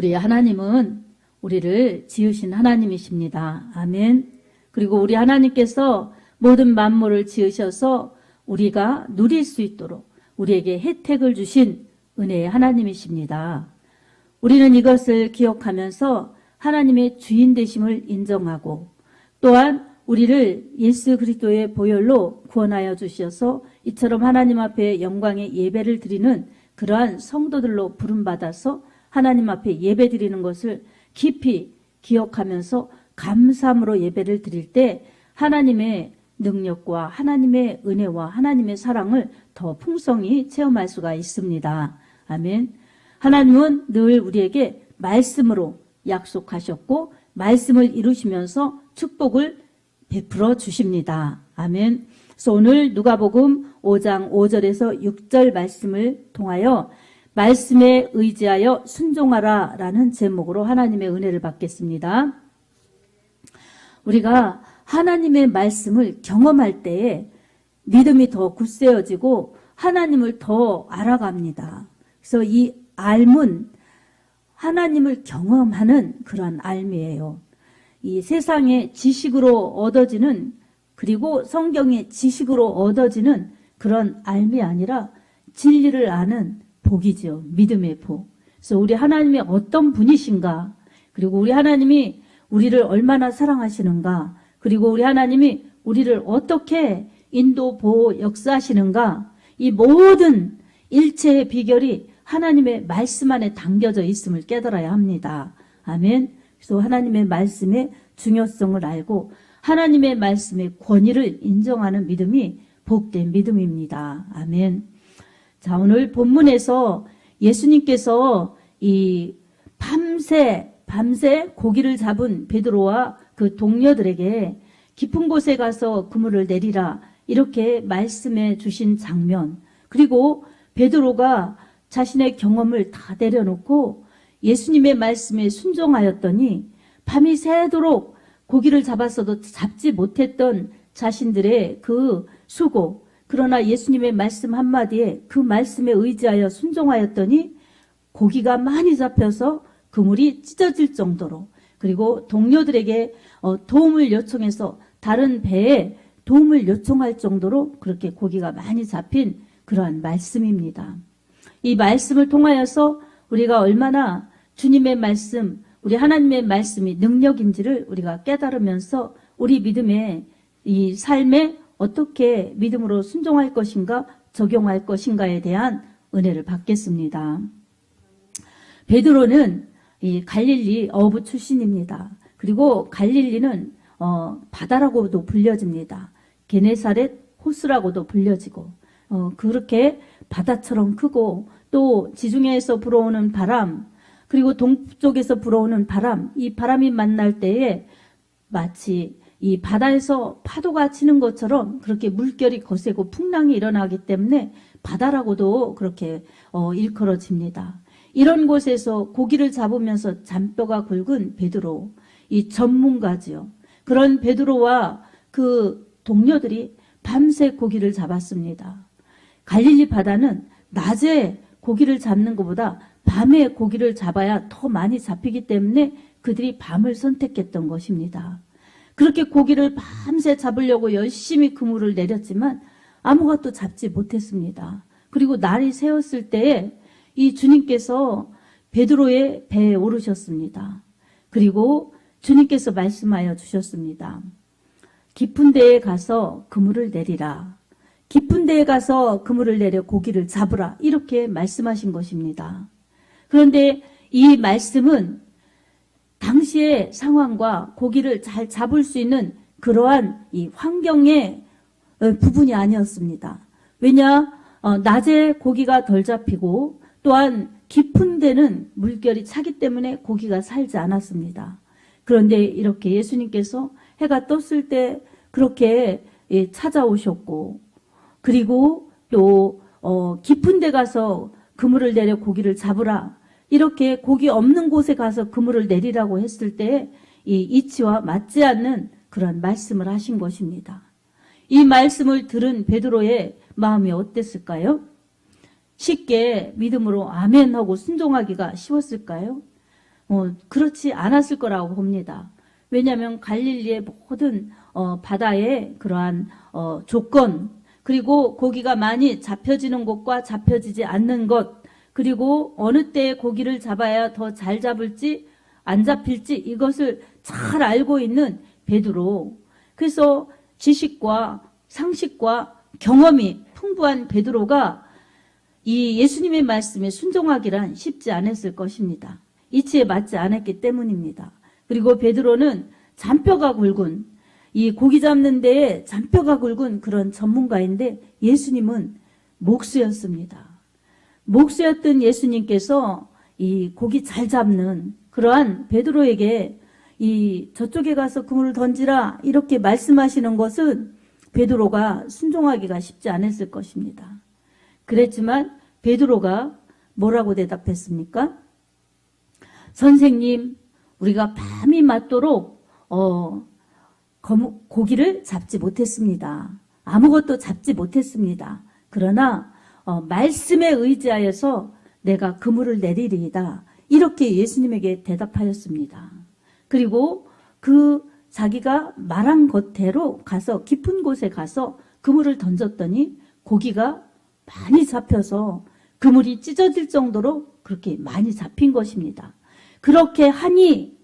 우리 하나님은 우리를 지으신 하나님이십니다. 아멘. 그리고 우리 하나님께서 모든 만물을 지으셔서 우리가 누릴 수 있도록 우리에게 혜택을 주신 은혜의 하나님이십니다. 우리는 이것을 기억하면서 하나님의 주인 되심을 인정하고 또한 우리를 예수 그리스도의 보혈로 구원하여 주셔서 이처럼 하나님 앞에 영광의 예배를 드리는 그러한 성도들로 부름받아서 하나님 앞에 예배 드리는 것을 깊이 기억하면서 감사함으로 예배를 드릴 때 하나님의 능력과 하나님의 은혜와 하나님의 사랑을 더 풍성히 체험할 수가 있습니다. 아멘. 하나님은 늘 우리에게 말씀으로 약속하셨고 말씀을 이루시면서 축복을 베풀어 주십니다. 아멘. 그래서 오늘 누가복음 5장 5절에서 6절 말씀을 통하여 말씀에 의지하여 순종하라 라는 제목으로 하나님의 은혜를 받겠습니다. 우리가 하나님의 말씀을 경험할 때에 믿음이 더 굳세어지고 하나님을 더 알아갑니다. 그래서 이 알문, 하나님을 경험하는 그런 알미예요. 이 세상의 지식으로 얻어지는 그리고 성경의 지식으로 얻어지는 그런 알미 아니라 진리를 아는 복이죠. 믿음의 복. 그래서 우리 하나님이 어떤 분이신가, 그리고 우리 하나님이 우리를 얼마나 사랑하시는가, 그리고 우리 하나님이 우리를 어떻게 인도, 보호, 역사하시는가, 이 모든 일체의 비결이 하나님의 말씀 안에 담겨져 있음을 깨달아야 합니다. 아멘. 그래서 하나님의 말씀의 중요성을 알고 하나님의 말씀의 권위를 인정하는 믿음이 복된 믿음입니다. 아멘. 자, 오늘 본문에서 예수님께서 이 밤새 고기를 잡은 베드로와 그 동료들에게 깊은 곳에 가서 그물을 내리라 이렇게 말씀해 주신 장면, 그리고 베드로가 자신의 경험을 다 내려놓고 예수님의 말씀에 순종하였더니 밤이 새도록 고기를 잡았어도 잡지 못했던 자신들의 그 수고, 그러나 예수님의 말씀 한마디에 그 말씀에 의지하여 순종하였더니 고기가 많이 잡혀서 그물이 찢어질 정도로, 그리고 동료들에게 도움을 요청해서 다른 배에 도움을 요청할 정도로 그렇게 고기가 많이 잡힌 그러한 말씀입니다. 이 말씀을 통하여서 우리가 얼마나 주님의 말씀, 우리 하나님의 말씀이 능력인지를 우리가 깨달으면서 우리 믿음의 이 삶에 어떻게 믿음으로 순종할 것인가, 적용할 것인가에 대한 은혜를 받겠습니다. 베드로는 이 갈릴리 어부 출신입니다. 그리고 갈릴리는 바다라고도 불려집니다. 게네사렛 호수라고도 불려지고 그렇게 바다처럼 크고 또 지중해에서 불어오는 바람, 그리고 동쪽에서 불어오는 바람, 이 바람이 만날 때에 마치 이 바다에서 파도가 치는 것처럼 그렇게 물결이 거세고 풍랑이 일어나기 때문에 바다라고도 그렇게 일컬어집니다. 이런 곳에서 고기를 잡으면서 잔뼈가 굵은 베드로, 이 전문가지요. 그런 베드로와 그 동료들이 밤새 고기를 잡았습니다. 갈릴리 바다는 낮에 고기를 잡는 것보다 밤에 고기를 잡아야 더 많이 잡히기 때문에 그들이 밤을 선택했던 것입니다. 그렇게 고기를 밤새 잡으려고 열심히 그물을 내렸지만 아무것도 잡지 못했습니다. 그리고 날이 새었을 때에 이 주님께서 베드로의 배에 오르셨습니다. 그리고 주님께서 말씀하여 주셨습니다. 깊은 데에 가서 그물을 내리라. 깊은 데에 가서 그물을 내려 고기를 잡으라. 이렇게 말씀하신 것입니다. 그런데 이 말씀은 당시의 상황과 고기를 잘 잡을 수 있는 그러한 이 환경의 부분이 아니었습니다. 왜냐? 낮에 고기가 덜 잡히고 또한 깊은 데는 물결이 차기 때문에 고기가 살지 않았습니다. 그런데 이렇게 예수님께서 해가 떴을 때 그렇게 찾아오셨고, 그리고 또 깊은 데 가서 그물을 내려 고기를 잡으라, 이렇게 고기 없는 곳에 가서 그물을 내리라고 했을 때 이 이치와 맞지 않는 그런 말씀을 하신 것입니다. 이 말씀을 들은 베드로의 마음이 어땠을까요? 쉽게 믿음으로 아멘 하고 순종하기가 쉬웠을까요? 그렇지 않았을 거라고 봅니다. 왜냐하면 갈릴리의 모든 바다의 그러한 조건, 그리고 고기가 많이 잡혀지는 곳과 잡혀지지 않는 것, 그리고 어느 때에 고기를 잡아야 더 잘 잡을지 안 잡힐지 이것을 잘 알고 있는 베드로. 그래서 지식과 상식과 경험이 풍부한 베드로가 이 예수님의 말씀에 순종하기란 쉽지 않았을 것입니다. 이치에 맞지 않았기 때문입니다. 그리고 베드로는 잔뼈가 굵은, 이 고기 잡는 데에 잔뼈가 굵은 그런 전문가인데 예수님은 목수였습니다. 목수였던 예수님께서 이 고기 잘 잡는 그러한 베드로에게 이 저쪽에 가서 그물을 던지라 이렇게 말씀하시는 것은 베드로가 순종하기가 쉽지 않았을 것입니다. 그랬지만 베드로가 뭐라고 대답했습니까? 선생님, 우리가 밤이 맞도록 고기를 잡지 못했습니다. 아무것도 잡지 못했습니다. 그러나 말씀에 의지하여서 내가 그물을 내리리이다. 이렇게 예수님에게 대답하였습니다. 그리고 자기가 말한 것대로 가서 깊은 곳에 가서 그물을 던졌더니 고기가 많이 잡혀서 그물이 찢어질 정도로 그렇게 많이 잡힌 것입니다. 그렇게 하니,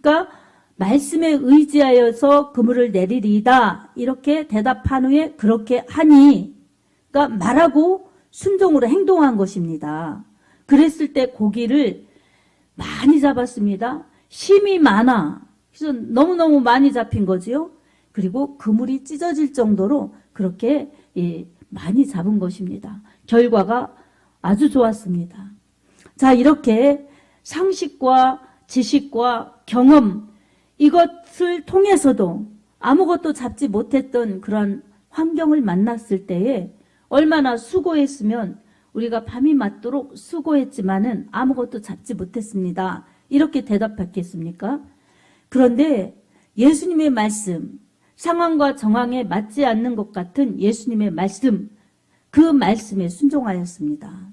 그러니까 말씀에 의지하여서 그물을 내리리이다 이렇게 대답한 후에 그렇게 하니, 그러니까 말하고 순종으로 행동한 것입니다. 그랬을 때 고기를 많이 잡았습니다. 힘이 많아. 그래서 너무너무 많이 잡힌 거지요. 그리고 그물이 찢어질 정도로 그렇게 많이 잡은 것입니다. 결과가 아주 좋았습니다. 자, 이렇게 상식과 지식과 경험, 이것을 통해서도 아무것도 잡지 못했던 그런 환경을 만났을 때에 얼마나 수고했으면 우리가 밤이 맞도록 수고했지만은 아무것도 잡지 못했습니다. 이렇게 대답했겠습니까? 그런데 예수님의 말씀, 상황과 정황에 맞지 않는 것 같은 예수님의 말씀, 그 말씀에 순종하였습니다.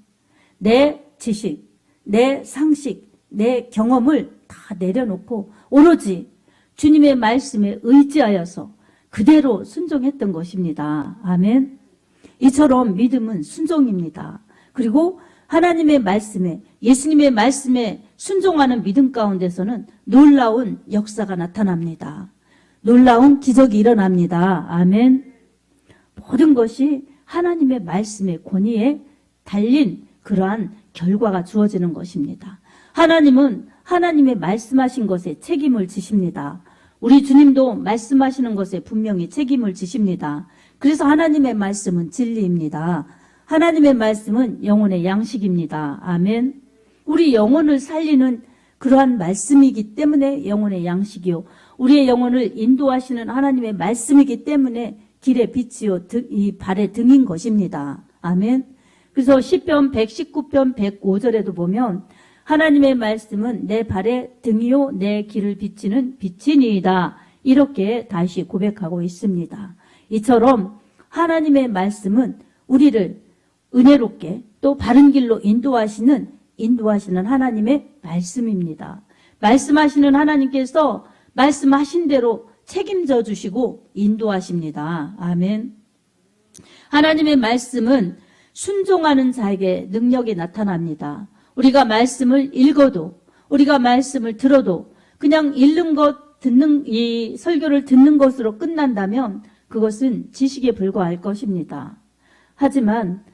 내 지식, 내 상식, 내 경험을 다 내려놓고 오로지 주님의 말씀에 의지하여서 그대로 순종했던 것입니다. 아멘. 이처럼 믿음은 순종입니다. 그리고 하나님의 말씀에, 예수님의 말씀에 순종하는 믿음 가운데서는 놀라운 역사가 나타납니다. 놀라운 기적이 일어납니다. 아멘. 모든 것이 하나님의 말씀의 권위에 달린 그러한 결과가 주어지는 것입니다. 하나님은 하나님의 말씀하신 것에 책임을 지십니다. 우리 주님도 말씀하시는 것에 분명히 책임을 지십니다. 그래서 하나님의 말씀은 진리입니다. 하나님의 말씀은 영혼의 양식입니다. 아멘. 우리 영혼을 살리는 그러한 말씀이기 때문에 영혼의 양식이요, 우리의 영혼을 인도하시는 하나님의 말씀이기 때문에 길의 빛이요 이 발의 등인 것입니다. 아멘. 그래서 시편 119편 105절에도 보면 하나님의 말씀은 내 발의 등이요 내 길을 비치는 빛이니이다. 이렇게 다시 고백하고 있습니다. 이처럼 하나님의 말씀은 우리를 은혜롭게 또 바른 길로 인도하시는 하나님의 말씀입니다. 말씀하시는 하나님께서 말씀하신 대로 책임져 주시고 인도하십니다. 아멘. 하나님의 말씀은 순종하는 자에게 능력이 나타납니다. 우리가 말씀을 읽어도, 우리가 말씀을 들어도 그냥 읽는 것, 이 설교를 듣는 것으로 끝난다면 그것은 지식에 불과할 것입니다. 하지만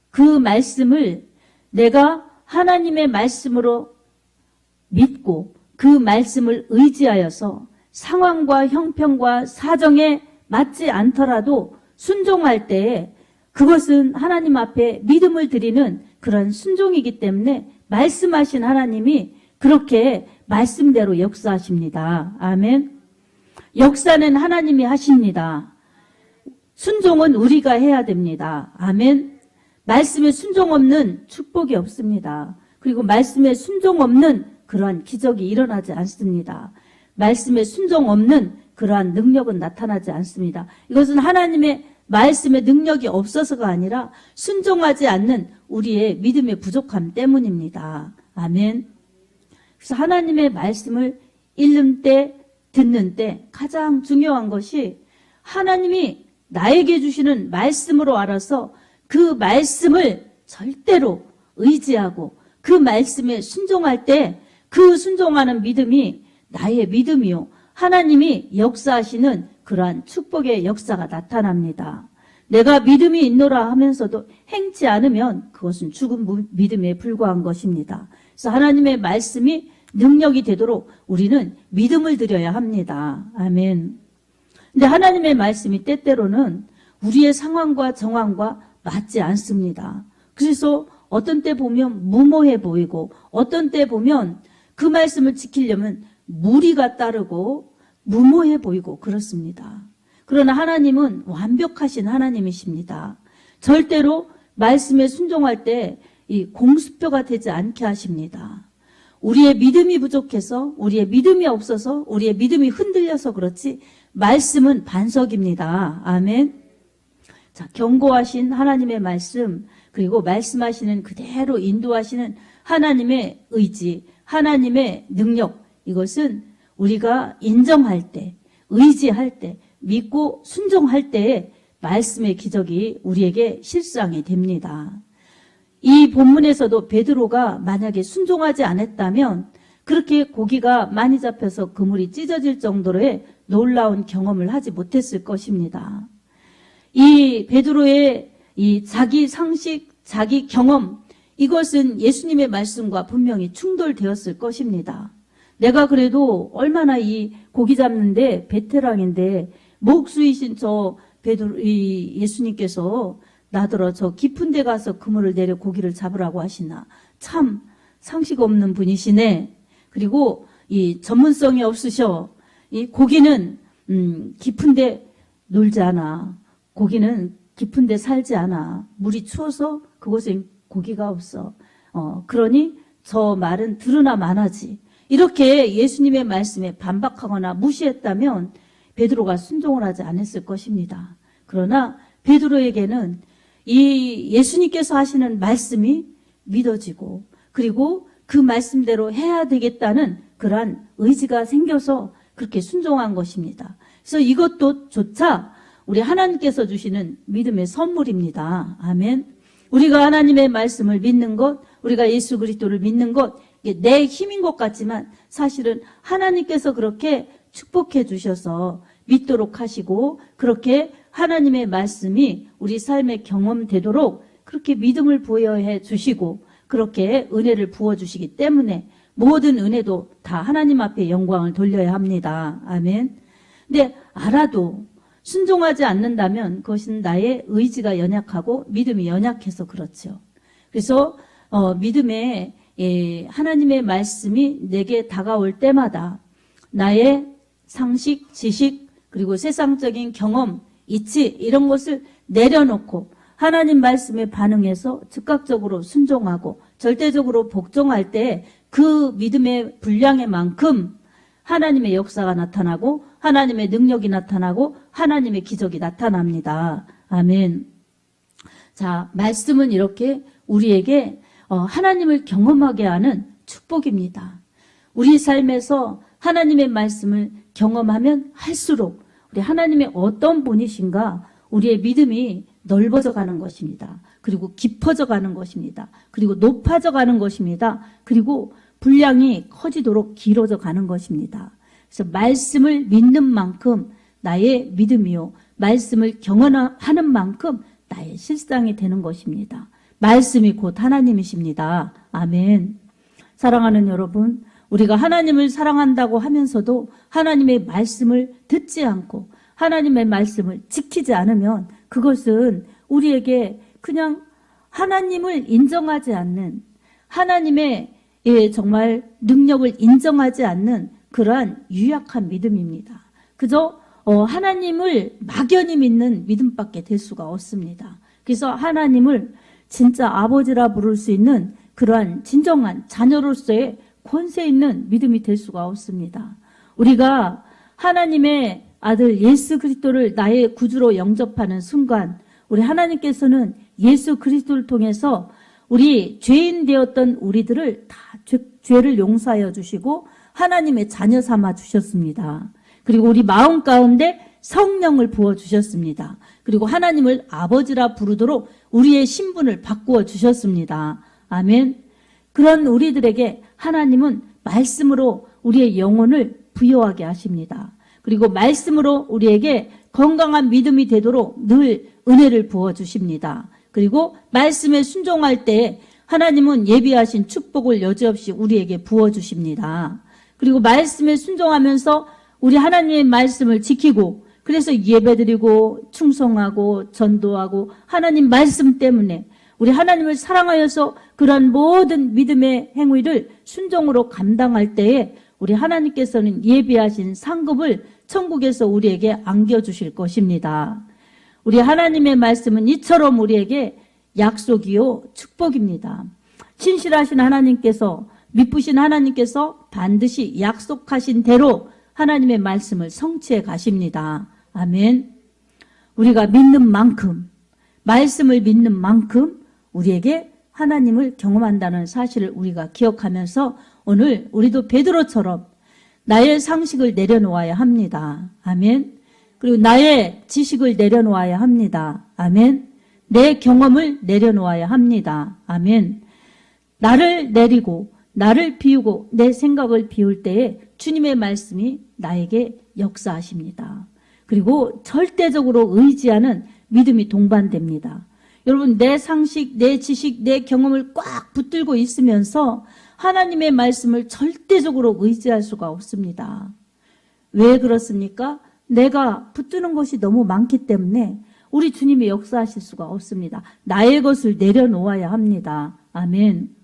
그 말씀을 내가 하나님의 말씀으로 믿고 그 말씀을 의지하여서 상황과 형편과 사정에 맞지 않더라도 순종할 때에 그것은 하나님 앞에 믿음을 드리는 그런 순종이기 때문에 말씀하신 하나님이 그렇게 말씀대로 역사하십니다. 아멘. 역사는 하나님이 하십니다. 순종은 우리가 해야 됩니다. 아멘. 말씀에 순종 없는 축복이 없습니다. 그리고 말씀에 순종 없는 그러한 기적이 일어나지 않습니다. 말씀에 순종 없는 그러한 능력은 나타나지 않습니다. 이것은 하나님의 말씀의 능력이 없어서가 아니라 순종하지 않는 우리의 믿음의 부족함 때문입니다. 아멘. 그래서 하나님의 말씀을 읽는 때, 듣는 때 가장 중요한 것이 하나님이 나에게 주시는 말씀으로 알아서 그 말씀을 절대로 의지하고 그 말씀에 순종할 때 그 순종하는 믿음이 나의 믿음이요. 하나님이 역사하시는 그러한 축복의 역사가 나타납니다. 내가 믿음이 있노라 하면서도 행치 않으면 그것은 죽은 믿음에 불과한 것입니다. 그래서 하나님의 말씀이 능력이 되도록 우리는 믿음을 드려야 합니다. 아멘. 근데 하나님의 말씀이 때때로는 우리의 상황과 정황과 맞지 않습니다. 그래서 어떤 때 보면 무모해 보이고 어떤 때 보면 그 말씀을 지키려면 무리가 따르고 무모해 보이고 그렇습니다. 그러나 하나님은 완벽하신 하나님이십니다. 절대로 말씀에 순종할 때 이 공수표가 되지 않게 하십니다. 우리의 믿음이 부족해서, 우리의 믿음이 없어서, 우리의 믿음이 흔들려서 그렇지 말씀은 반석입니다. 아멘. 자, 경고하신 하나님의 말씀, 그리고 말씀하시는 그대로 인도하시는 하나님의 의지, 하나님의 능력, 이것은 우리가 인정할 때, 의지할 때, 믿고 순종할 때에 말씀의 기적이 우리에게 실상이 됩니다. 이 본문에서도 베드로가 만약에 순종하지 않았다면 그렇게 고기가 많이 잡혀서 그물이 찢어질 정도로의 놀라운 경험을 하지 못했을 것입니다. 이 베드로의 이 자기 상식, 자기 경험, 이것은 예수님의 말씀과 분명히 충돌되었을 것입니다. 내가 그래도 얼마나 이 고기 잡는데 베테랑인데 목수이신 저 베드로, 이 예수님께서 나더러 저 깊은 데 가서 그물을 내려 고기를 잡으라고 하시나. 참 상식 없는 분이시네. 그리고 이 전문성이 없으셔. 이 고기는 깊은 데 놀지 않아. 고기는 깊은 데 살지 않아. 물이 추워서 그곳에 고기가 없어. 그러니 저 말은 들으나 마나지. 이렇게 예수님의 말씀에 반박하거나 무시했다면 베드로가 순종을 하지 않았을 것입니다. 그러나 베드로에게는 이 예수님께서 하시는 말씀이 믿어지고 그리고 그 말씀대로 해야 되겠다는 그러한 의지가 생겨서 그렇게 순종한 것입니다. 그래서 이것도 조차 우리 하나님께서 주시는 믿음의 선물입니다. 아멘. 우리가 하나님의 말씀을 믿는 것, 우리가 예수 그리스도를 믿는 것, 이게 내 힘인 것 같지만 사실은 하나님께서 그렇게 축복해 주셔서 믿도록 하시고 그렇게 하나님의 말씀이 우리 삶의 경험되도록 그렇게 믿음을 부여해 주시고 그렇게 은혜를 부어주시기 때문에 모든 은혜도 다 하나님 앞에 영광을 돌려야 합니다. 아멘. 근데 알아도 순종하지 않는다면 그것은 나의 의지가 연약하고 믿음이 연약해서 그렇죠. 그래서 믿음에 하나님의 말씀이 내게 다가올 때마다 나의 상식, 지식, 그리고 세상적인 경험, 이치 이런 것을 내려놓고 하나님 말씀에 반응해서 즉각적으로 순종하고 절대적으로 복종할 때 그 믿음의 분량의 만큼 하나님의 역사가 나타나고 하나님의 능력이 나타나고 하나님의 기적이 나타납니다. 아멘. 자, 말씀은 이렇게 우리에게 하나님을 경험하게 하는 축복입니다. 우리 삶에서 하나님의 말씀을 경험하면 할수록 우리 하나님의 어떤 분이신가 우리의 믿음이 넓어져 가는 것입니다. 그리고 깊어져 가는 것입니다. 그리고 높아져 가는 것입니다. 그리고 분량이 커지도록 길어져 가는 것입니다. 그래서 말씀을 믿는 만큼 나의 믿음이요. 말씀을 경험하는 만큼 나의 실상이 되는 것입니다. 말씀이 곧 하나님이십니다. 아멘. 사랑하는 여러분, 우리가 하나님을 사랑한다고 하면서도 하나님의 말씀을 듣지 않고 하나님의 말씀을 지키지 않으면 그것은 우리에게 그냥 하나님을 인정하지 않는 하나님의 정말 능력을 인정하지 않는 그러한 유약한 믿음입니다. 그저 하나님을 막연히 믿는 믿음밖에 될 수가 없습니다. 그래서 하나님을 진짜 아버지라 부를 수 있는 그러한 진정한 자녀로서의 권세 있는 믿음이 될 수가 없습니다. 우리가 하나님의 아들 예수 그리스도를 나의 구주로 영접하는 순간 우리 하나님께서는 예수 그리스도를 통해서 우리 죄인 되었던 우리들을 다 죄를 용서하여 주시고 하나님의 자녀 삼아 주셨습니다. 그리고 우리 마음 가운데 성령을 부어 주셨습니다. 그리고 하나님을 아버지라 부르도록 우리의 신분을 바꾸어 주셨습니다. 아멘. 그런 우리들에게 하나님은 말씀으로 우리의 영혼을 부여하게 하십니다. 그리고 말씀으로 우리에게 건강한 믿음이 되도록 늘 은혜를 부어 주십니다. 그리고 말씀에 순종할 때 하나님은 예비하신 축복을 여지없이 우리에게 부어 주십니다. 그리고 말씀에 순종하면서 우리 하나님의 말씀을 지키고 그래서 예배드리고 충성하고 전도하고 하나님 말씀 때문에 우리 하나님을 사랑하여서 그런 모든 믿음의 행위를 순종으로 감당할 때에 우리 하나님께서는 예비하신 상급을 천국에서 우리에게 안겨주실 것입니다. 우리 하나님의 말씀은 이처럼 우리에게 약속이요 축복입니다. 신실하신 하나님께서 미쁘신 하나님께서 반드시 약속하신 대로 하나님의 말씀을 성취해 가십니다. 아멘. 우리가 믿는 만큼 말씀을 믿는 만큼 우리에게 하나님을 경험한다는 사실을 우리가 기억하면서 오늘 우리도 베드로처럼 나의 상식을 내려놓아야 합니다. 아멘. 그리고 나의 지식을 내려놓아야 합니다. 아멘. 내 경험을 내려놓아야 합니다. 아멘. 나를 내리고 나를 비우고 내 생각을 비울 때에 주님의 말씀이 나에게 역사하십니다. 그리고 절대적으로 의지하는 믿음이 동반됩니다. 여러분, 내 상식, 내 지식, 내 경험을 꽉 붙들고 있으면서 하나님의 말씀을 절대적으로 의지할 수가 없습니다. 왜 그렇습니까? 내가 붙드는 것이 너무 많기 때문에 우리 주님이 역사하실 수가 없습니다. 나의 것을 내려놓아야 합니다. 아멘.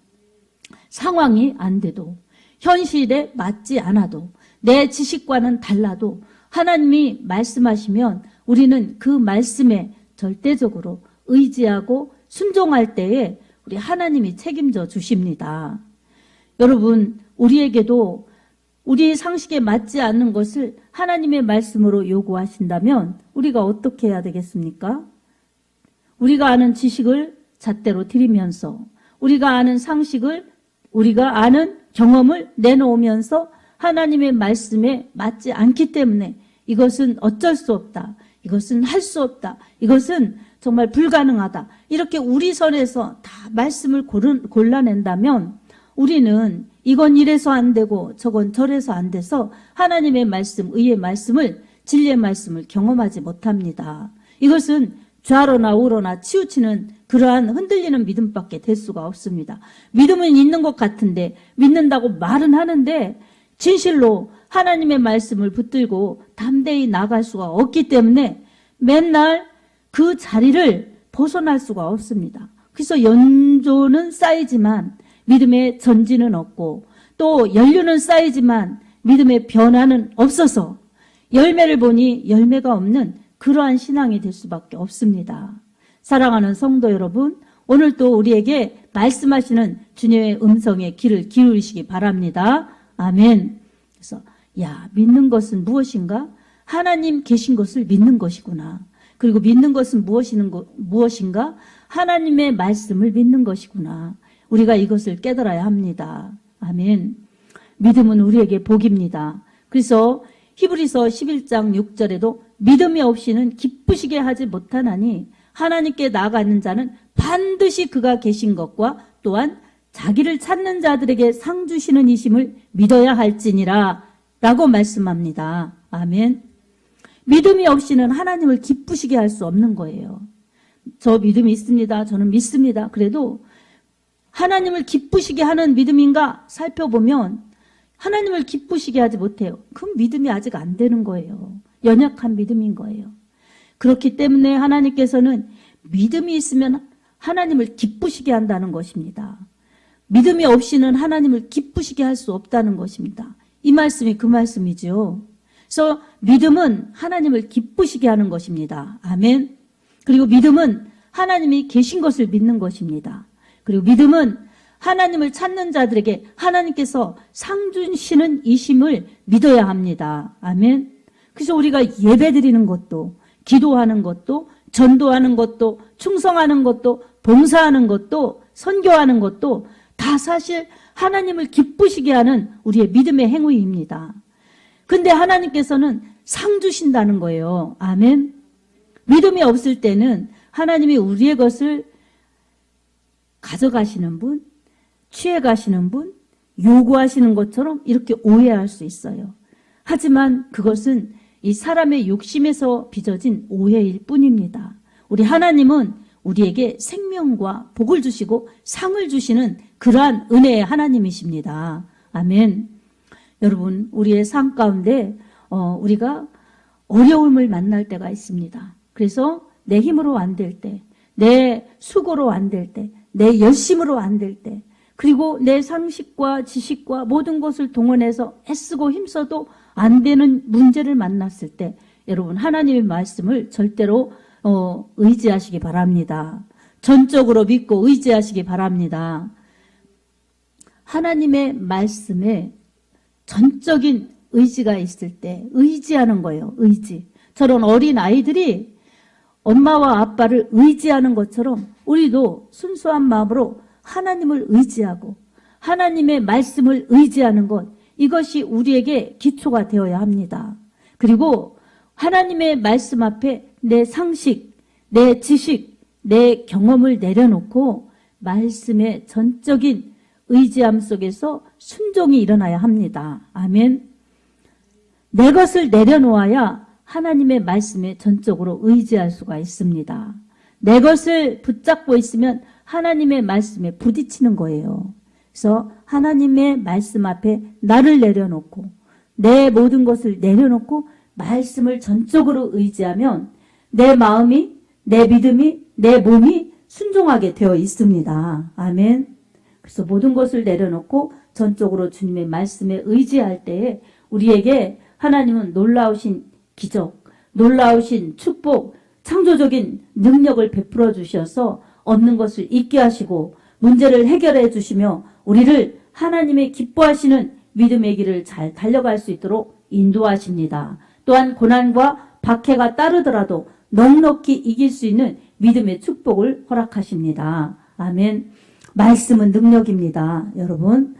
상황이 안 돼도, 현실에 맞지 않아도, 내 지식과는 달라도 하나님이 말씀하시면 우리는 그 말씀에 절대적으로 의지하고 순종할 때에 우리 하나님이 책임져 주십니다. 여러분, 우리에게도 우리 상식에 맞지 않는 것을 하나님의 말씀으로 요구하신다면 우리가 어떻게 해야 되겠습니까? 우리가 아는 지식을 잣대로 드리면서 우리가 아는 상식을 우리가 아는 경험을 내놓으면서 하나님의 말씀에 맞지 않기 때문에 이것은 어쩔 수 없다. 이것은 할 수 없다. 이것은 정말 불가능하다. 이렇게 우리 선에서 다 말씀을 골라낸다면 우리는 이건 이래서 안 되고 저건 저래서 안 돼서 하나님의 말씀, 의의 말씀을, 진리의 말씀을 경험하지 못합니다. 이것은 좌로나 우로나 치우치는 그러한 흔들리는 믿음밖에 될 수가 없습니다. 믿음은 있는 것 같은데 믿는다고 말은 하는데 진실로 하나님의 말씀을 붙들고 담대히 나갈 수가 없기 때문에 맨날 그 자리를 벗어날 수가 없습니다. 그래서 연조는 쌓이지만 믿음의 전진은 없고 또 연륜은 쌓이지만 믿음의 변화는 없어서 열매를 보니 열매가 없는 그러한 신앙이 될 수밖에 없습니다. 사랑하는 성도 여러분, 오늘도 우리에게 말씀하시는 주님의 음성에 귀를 기울이시기 바랍니다. 아멘. 그래서 믿는 것은 무엇인가? 하나님 계신 것을 믿는 것이구나. 그리고 믿는 것은 무엇인가? 하나님의 말씀을 믿는 것이구나. 우리가 이것을 깨달아야 합니다. 아멘. 믿음은 우리에게 복입니다. 그래서 히브리서 11장 6절에도 믿음이 없이는 기쁘시게 하지 못하나니 하나님께 나아가는 자는 반드시 그가 계신 것과 또한 자기를 찾는 자들에게 상 주시는 이심을 믿어야 할지니라 라고 말씀합니다. 아멘. 믿음이 없이는 하나님을 기쁘시게 할 수 없는 거예요. 저 믿음이 있습니다. 저는 믿습니다. 그래도 하나님을 기쁘시게 하는 믿음인가 살펴보면 하나님을 기쁘시게 하지 못해요. 그 믿음이 아직 안 되는 거예요. 연약한 믿음인 거예요. 그렇기 때문에 하나님께서는 믿음이 있으면 하나님을 기쁘시게 한다는 것입니다. 믿음이 없이는 하나님을 기쁘시게 할 수 없다는 것입니다. 이 말씀이 그 말씀이죠. 그래서 믿음은 하나님을 기쁘시게 하는 것입니다. 아멘. 그리고 믿음은 하나님이 계신 것을 믿는 것입니다. 그리고 믿음은 하나님을 찾는 자들에게 하나님께서 상 주시는 이심을 믿어야 합니다. 아멘. 그래서 우리가 예배드리는 것도, 기도하는 것도, 전도하는 것도, 충성하는 것도, 봉사하는 것도 선교하는 것도 다 사실 하나님을 기쁘시게 하는 우리의 믿음의 행위입니다. 근데 하나님께서는 상 주신다는 거예요. 아멘. 믿음이 없을 때는 하나님이 우리의 것을 가져가시는 분, 취해가시는 분, 요구하시는 것처럼 이렇게 오해할 수 있어요. 하지만 그것은 이 사람의 욕심에서 빚어진 오해일 뿐입니다. 우리 하나님은 우리에게 생명과 복을 주시고 상을 주시는 그러한 은혜의 하나님이십니다. 아멘. 여러분, 우리의 삶 가운데 우리가 어려움을 만날 때가 있습니다. 그래서 내 힘으로 안 될 때, 내 수고로 안 될 때, 내 열심으로 안 될 때, 그리고 내 상식과 지식과 모든 것을 동원해서 애쓰고 힘써도 안 되는 문제를 만났을 때 여러분 하나님의 말씀을 절대로 의지하시기 바랍니다. 전적으로 믿고 의지하시기 바랍니다. 하나님의 말씀에 전적인 의지가 있을 때 의지하는 거예요. 의지. 저런 어린 아이들이 엄마와 아빠를 의지하는 것처럼 우리도 순수한 마음으로 하나님을 의지하고 하나님의 말씀을 의지하는 것, 이것이 우리에게 기초가 되어야 합니다. 그리고 하나님의 말씀 앞에 내 상식, 내 지식, 내 경험을 내려놓고 말씀의 전적인 의지함 속에서 순종이 일어나야 합니다. 아멘. 내 것을 내려놓아야 하나님의 말씀에 전적으로 의지할 수가 있습니다. 내 것을 붙잡고 있으면 하나님의 말씀에 부딪히는 거예요. 그래서 하나님의 말씀 앞에 나를 내려놓고 내 모든 것을 내려놓고 말씀을 전적으로 의지하면 내 마음이, 내 믿음이, 내 몸이 순종하게 되어 있습니다. 아멘. 그래서 모든 것을 내려놓고 전적으로 주님의 말씀에 의지할 때에 우리에게 하나님은 놀라우신 기적, 놀라우신 축복, 창조적인 능력을 베풀어 주셔서 얻는 것을 잊게 하시고 문제를 해결해 주시며 우리를 하나님의 기뻐하시는 믿음의 길을 잘 달려갈 수 있도록 인도하십니다. 또한 고난과 박해가 따르더라도 넉넉히 이길 수 있는 믿음의 축복을 허락하십니다. 아멘. 말씀은 능력입니다. 여러분,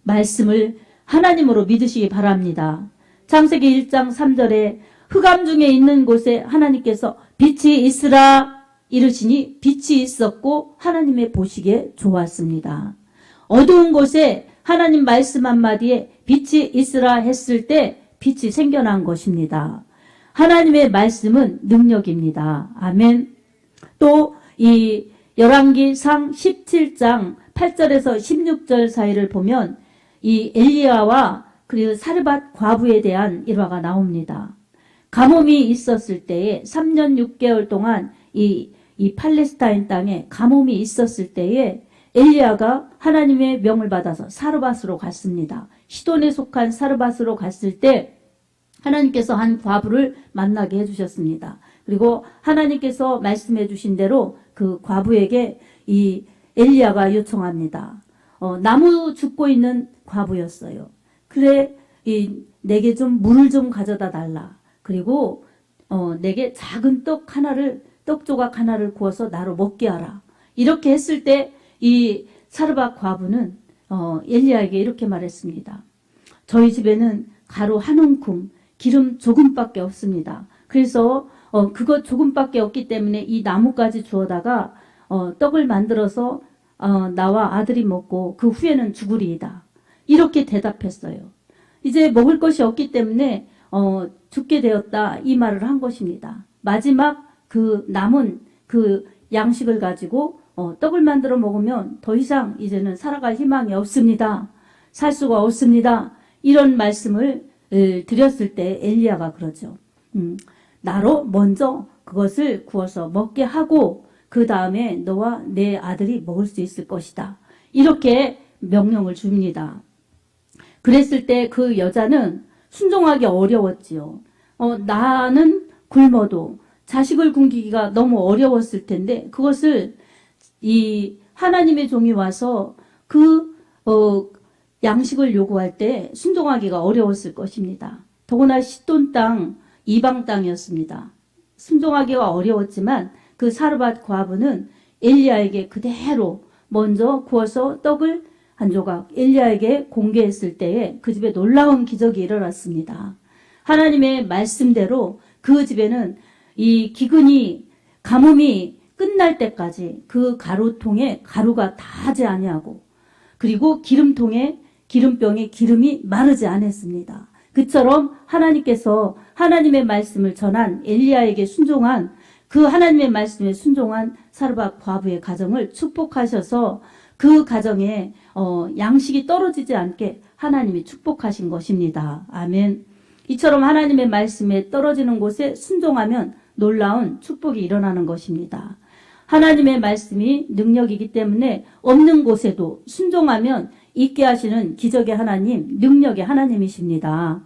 말씀을 하나님으로 믿으시기 바랍니다. 창세기 1장 3절에 흑암 중에 있는 곳에 하나님께서 빛이 있으라 이르시니 빛이 있었고 하나님의 보시기에 좋았습니다. 어두운 곳에 하나님 말씀 한마디에 빛이 있으라 했을 때 빛이 생겨난 것입니다. 하나님의 말씀은 능력입니다. 아멘. 또 이 열왕기상 17장 8절에서 16절 사이를 보면 이 엘리야와 그리고 사르밧 과부에 대한 일화가 나옵니다. 가뭄이 있었을 때에 3년 6개월 동안 이 팔레스타인 땅에 가뭄이 있었을 때에 엘리야가 하나님의 명을 받아서 사르밧으로 갔습니다. 시돈에 속한 사르밧으로 갔을 때 하나님께서 한 과부를 만나게 해주셨습니다. 그리고 하나님께서 말씀해 주신 대로 그 과부에게 이 엘리야가 요청합니다. 나무 줍고 있는 과부였어요. 그래, 내게 좀 물을 좀 가져다 달라. 그리고 내게 작은 떡 조각 하나를 구워서 나로 먹게 하라. 이렇게 했을 때 이 사르밧 과부는 엘리야에게 이렇게 말했습니다. 저희 집에는 가루 한 움큼, 기름 조금밖에 없습니다. 그래서 그것 조금밖에 없기 때문에 이 나무까지 주워다가 떡을 만들어서 나와 아들이 먹고 그 후에는 죽으리이다. 이렇게 대답했어요. 이제 먹을 것이 없기 때문에 죽게 되었다, 이 말을 한 것입니다. 마지막 그 남은 그 양식을 가지고 떡을 만들어 먹으면 더 이상 이제는 살아갈 희망이 없습니다. 살 수가 없습니다. 이런 말씀을 드렸을 때 엘리야가 그러죠. 나로 먼저 그것을 구워서 먹게 하고 그 다음에 너와 내 아들이 먹을 수 있을 것이다. 이렇게 명령을 줍니다. 그랬을 때 그 여자는 순종하기 어려웠지요. 나는 굶어도 자식을 굶기기가 너무 어려웠을 텐데 그것을 이 하나님의 종이 와서 그 양식을 요구할 때 순종하기가 어려웠을 것입니다. 더구나 시돈 땅, 이방 땅이었습니다. 순종하기가 어려웠지만 그 사르밧 과부는 엘리야에게 그대로 먼저 구워서 떡을 한 조각 엘리야에게 공개했을 때에 그 집에 놀라운 기적이 일어났습니다. 하나님의 말씀대로 그 집에는 이 기근이 가뭄이 끝날 때까지 그 가루통에 가루가 다하지 아니하고 그리고 기름통에 기름병에 기름이 마르지 않았습니다. 그처럼 하나님께서 하나님의 말씀을 전한 엘리야에게 순종한 그 하나님의 말씀에 순종한 사르밧 과부의 가정을 축복하셔서 그 가정에 양식이 떨어지지 않게 하나님이 축복하신 것입니다. 아멘. 이처럼 하나님의 말씀에 떨어지는 곳에 순종하면 놀라운 축복이 일어나는 것입니다. 하나님의 말씀이 능력이기 때문에 없는 곳에도 순종하면 있게 하시는 기적의 하나님, 능력의 하나님이십니다.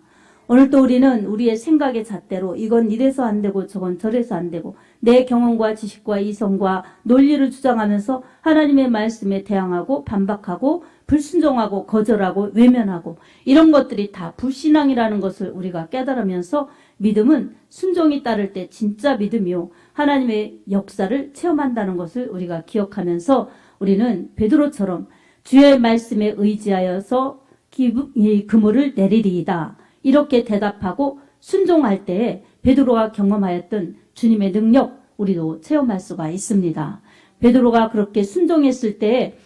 오늘도 우리는 우리의 생각의 잣대로 이건 이래서 안 되고 저건 저래서 안 되고 내 경험과 지식과 이성과 논리를 주장하면서 하나님의 말씀에 대항하고 반박하고 불순종하고 거절하고 외면하고 이런 것들이 다 불신앙이라는 것을 우리가 깨달으면서 믿음은 순종이 따를 때 진짜 믿음이요 하나님의 역사를 체험한다는 것을 우리가 기억하면서 우리는 베드로처럼 주의 말씀에 의지하여서 그물을 내리리이다. 이렇게 대답하고 순종할 때에 베드로가 경험하였던 주님의 능력 우리도 체험할 수가 있습니다. 베드로가 그렇게 순종했을 때에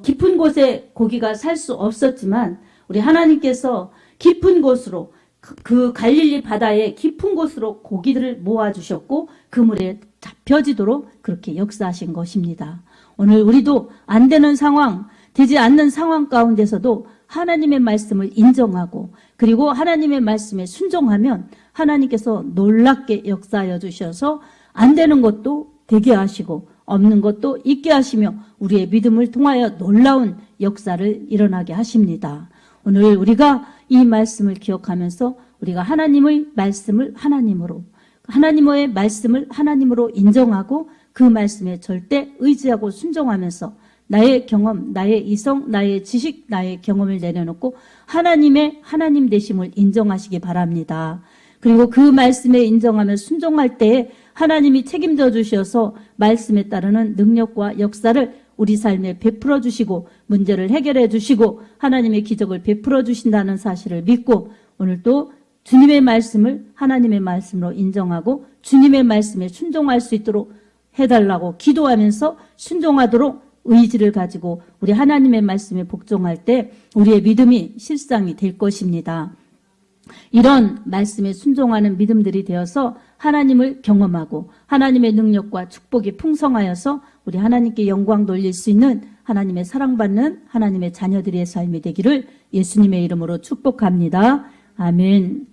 깊은 곳에 고기가 살 수 없었지만 우리 하나님께서 깊은 곳으로 그 갈릴리 바다의 깊은 곳으로 고기들을 모아주셨고 그물에 잡혀지도록 그렇게 역사하신 것입니다. 오늘 우리도 안 되는 상황, 되지 않는 상황 가운데서도 하나님의 말씀을 인정하고 그리고 하나님의 말씀에 순종하면 하나님께서 놀랍게 역사하여 주셔서 안 되는 것도 되게 하시고 없는 것도 있게 하시며 우리의 믿음을 통하여 놀라운 역사를 일어나게 하십니다. 오늘 우리가 이 말씀을 기억하면서 우리가 하나님의 말씀을 하나님으로 하나님의 말씀을 하나님으로 인정하고 그 말씀에 절대 의지하고 순종하면서 나의 경험, 나의 이성, 나의 지식, 나의 경험을 내려놓고 하나님의 하나님 되심을 인정하시기 바랍니다. 그리고 그 말씀에 인정하며 순종할 때에 하나님이 책임져 주셔서 말씀에 따르는 능력과 역사를 우리 삶에 베풀어 주시고 문제를 해결해 주시고 하나님의 기적을 베풀어 주신다는 사실을 믿고 오늘도 주님의 말씀을 하나님의 말씀으로 인정하고 주님의 말씀에 순종할 수 있도록 해달라고 기도하면서 순종하도록 의지를 가지고 우리 하나님의 말씀에 복종할 때 우리의 믿음이 실상이 될 것입니다. 이런 말씀에 순종하는 믿음들이 되어서 하나님을 경험하고 하나님의 능력과 축복이 풍성하여서 우리 하나님께 영광 돌릴 수 있는 하나님의 사랑받는 하나님의 자녀들의 삶이 되기를 예수님의 이름으로 축복합니다. 아멘.